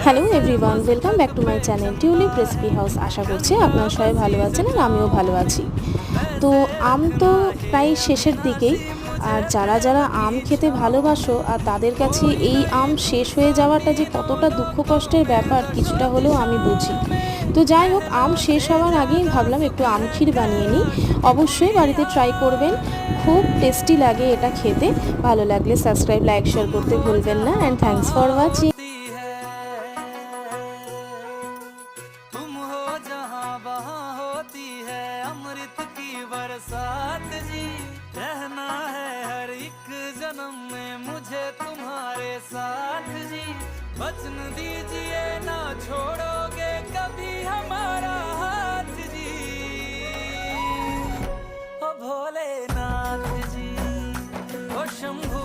Hello everyone, welcome back to my channel Tulip Recipe House. আশা করছি আপনারা সবাই ভালো আছেন আর আমিও ভালো আছি। তো আম তো প্রায় শেষের দিকেই, আর যারা যারা আম খেতে ভালোবাসো আর তাদের কাছে এই আম শেষ হয়ে যাওয়াটা যে কতটা দুঃখ কষ্টের ব্যাপার কিছুটা হলেও আমি বুঝি। তো যাই হোক, আম শেষ হওয়ার আগেই ভাবলাম একটু আম ক্ষীর বানিয়ে নিই। অবশ্যই বাড়িতে ট্রাই করবেন, খুব টেস্টি লাগে এটা খেতে। ভালো লাগলে সাবস্ক্রাইব, লাইক, শেয়ার করতে ভুলবেন না। And thanks for watching. होती है अमृत की बरसात जी। रहना है हर एक जन्म में मुझे तुम्हारे साथ जी। वचन दीजिए ना छोड़ोगे कभी हमारा हाथ जी। ओ भोलेनाथ जी, ओ शंभू